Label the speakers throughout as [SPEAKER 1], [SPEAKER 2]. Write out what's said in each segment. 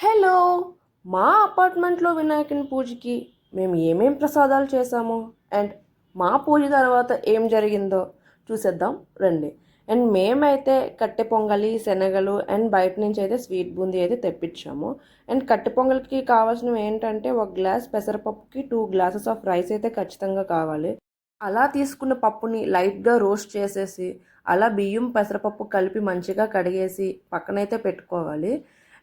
[SPEAKER 1] Hello! మా అపార్ట్మెంట్లో వినాయకుని పూజకి మేము ఏమేం ప్రసాదాలు చేసామో అండ్ మా పూజ తర్వాత ఏం జరిగిందో చూసేద్దాం రండి. అండ్ మేమైతే కట్టె పొంగలి, శనగలు అండ్ బయట నుంచి అయితే స్వీట్ బూందీ అయితే తెప్పించాము. అండ్ కట్టె పొంగల్కి కావాల్సినవి ఏంటంటే ఒక గ్లాస్ పెసరపప్పుకి 2 గ్లాసెస్ ఆఫ్ రైస్ అయితే ఖచ్చితంగా కావాలి. అలా తీసుకున్న పప్పుని లైట్గా రోస్ట్ చేసేసి అలా బియ్యం పెసరపప్పు కలిపి మంచిగా కడిగేసి పక్కనైతే పెట్టుకోవాలి.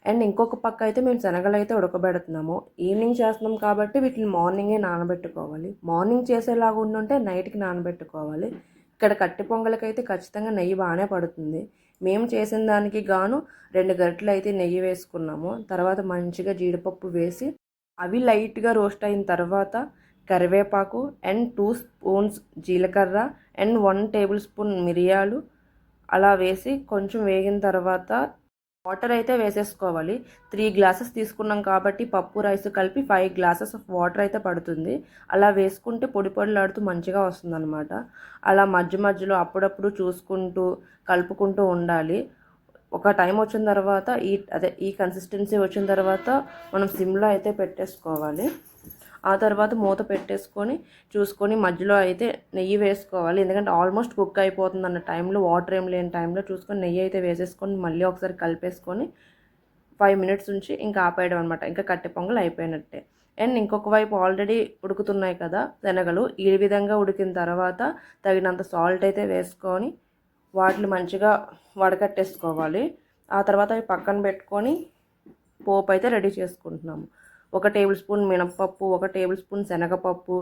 [SPEAKER 1] అండ్ ఇంకొక పక్క అయితే మేము శనగలు అయితే ఉడకబెడుతున్నాము. ఈవినింగ్ చేస్తున్నాం కాబట్టి వీటిని మార్నింగే నానబెట్టుకోవాలి. మార్నింగ్ చేసేలాగా ఉండుంటే నైట్కి నానబెట్టుకోవాలి. ఇక్కడ కట్టె పొంగలకైతే ఖచ్చితంగా నెయ్యి బాగానే పడుతుంది. మేము చేసిన దానికి గాను 2 గరిటెలు అయితే నెయ్యి వేసుకున్నాము. తర్వాత మంచిగా జీడిపప్పు వేసి అవి లైట్గా రోస్ట్ అయిన తర్వాత కరివేపాకు అండ్ 2 స్పూన్స్ జీలకర్ర అండ్ 1 టేబుల్ స్పూన్ మిరియాలు అలా వేసి కొంచెం వేగిన తర్వాత వాటర్ అయితే వేసేసుకోవాలి. 3 గ్లాసెస్ తీసుకున్నాం కాబట్టి పప్పు రైస్ కలిపి 5 గ్లాసెస్ ఆఫ్ వాటర్ అయితే పడుతుంది. అలా వేసుకుంటే పొడి పొడిలాడుతూ మంచిగా వస్తుందన్నమాట. అలా మధ్య మధ్యలో అప్పుడప్పుడు చూసుకుంటూ కలుపుకుంటూ ఉండాలి. ఒక టైం వచ్చిన తర్వాత ఈ కన్సిస్టెన్సీ వచ్చిన తర్వాత మనం సిమ్లో అయితే పెట్టేసుకోవాలి. ఆ తర్వాత మూత పెట్టేసుకొని చూసుకొని మధ్యలో అయితే నెయ్యి వేసుకోవాలి. ఎందుకంటే ఆల్మోస్ట్ కుక్ అయిపోతుంది అన్న టైంలో, వాటర్ ఏం లేని టైంలో చూసుకొని నెయ్యి అయితే వేసేసుకొని మళ్ళీ ఒకసారి కలిపేసుకొని 5 మినిట్స్ ఉంచి ఇంకా ఆపేయడం అనమాట. ఇంకా కట్టె పొంగల్ అయిపోయినట్టే. అండ్ ఇంకొక వైపు ఆల్రెడీ ఉడుకుతున్నాయి కదా శనగలు. ఈ విధంగా ఉడికిన తర్వాత తగినంత సాల్ట్ అయితే వేసుకొని వాటిని మంచిగా వడకట్టేసుకోవాలి. ఆ తర్వాత అవి పక్కన పెట్టుకొని పోపు అయితే రెడీ చేసుకుంటున్నాము. 1 టేబుల్ స్పూన్ మినప్పప్పు, 1 టేబుల్ స్పూన్ శనగపప్పు,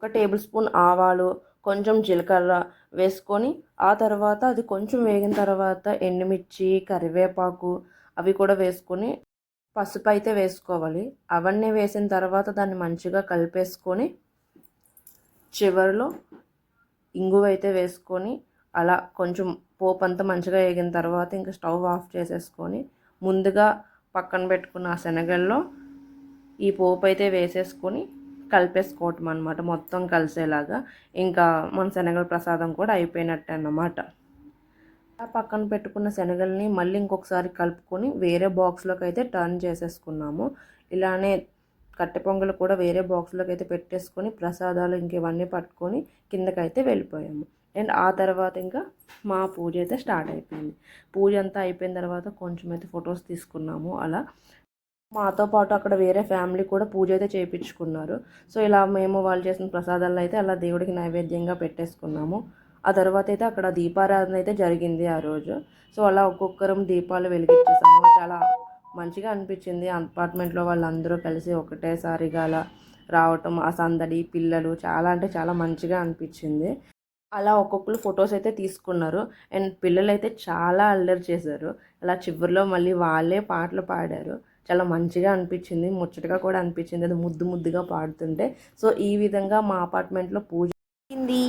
[SPEAKER 1] 1 టేబుల్ స్పూన్ ఆవాలు, కొంచెం జీలకర్ర వేసుకొని ఆ తర్వాత అది కొంచెం వేగిన తర్వాత ఎండుమిర్చి, కరివేపాకు అవి కూడా వేసుకొని పసుపు అయితే వేసుకోవాలి. అవన్నీ వేసిన తర్వాత దాన్ని మంచిగా కలిపేసుకొని చివరిలో ఇంగువ అయితే వేసుకొని అలా కొంచెం పోపు అంతా మంచిగా వేగిన తర్వాత ఇంకా స్టవ్ ఆఫ్ చేసేసుకొని ముందుగా పక్కన పెట్టుకున్న ఆ శనగల్లో ఈ పోపు అయితే వేసేసుకొని కలిపేసుకోవటం అనమాట. మొత్తం కలిసేలాగా ఇంకా మన శనగల ప్రసాదం కూడా అయిపోయినట్టే అన్నమాట. ఆ పక్కన పెట్టుకున్న శనగల్ని మళ్ళీ ఇంకొకసారి కలుపుకొని వేరే బాక్స్లోకి అయితే టర్న్ చేసేసుకున్నాము. ఇలానే కట్టె పొంగలు కూడా వేరే బాక్స్లోకి అయితే పెట్టేసుకొని ప్రసాదాలు ఇంకేవన్నీ పట్టుకొని కిందకైతే వెళ్ళిపోయాము. అండ్ ఆ తర్వాత ఇంకా మా పూజ అయితే స్టార్ట్ అయిపోయింది. పూజ అంతా అయిపోయిన తర్వాత కొంచెం అయితే ఫొటోస్ తీసుకున్నాము. అలా మాతో పాటు అక్కడ వేరే ఫ్యామిలీ కూడా పూజ అయితే చేయించుకున్నారు. సో ఇలా మేము వాళ్ళు చేసిన ప్రసాదాలను అయితే అలా దేవుడికి నైవేద్యంగా పెట్టేసుకున్నాము. ఆ తర్వాత అయితే అక్కడ దీపారాధన అయితే జరిగింది ఆ రోజు. సో అలా ఒక్కొక్కరం దీపాలు వెలిగించేసాము. చాలా మంచిగా అనిపించింది. అపార్ట్మెంట్లో వాళ్ళందరూ కలిసి ఒకటేసారిగా అలా రావటం, ఆ సందడి, పిల్లలు చాలా అంటే చాలా మంచిగా అనిపించింది. అలా ఒక్కొక్కరు ఫొటోస్ అయితే తీసుకున్నారు. అండ్ పిల్లలు అయితే చాలా అల్లరి చేశారు. అలా చివరిలో మళ్ళీ వాళ్ళే పాటలు పాడారు. చాలా మంచిగా అనిపించింది, ముచ్చటగా కూడా అనిపించింది అది ముద్దు ముద్దుగా పాడుతుంటే. సో ఈ విధంగా మా అపార్ట్మెంట్లో పూజ అయింది.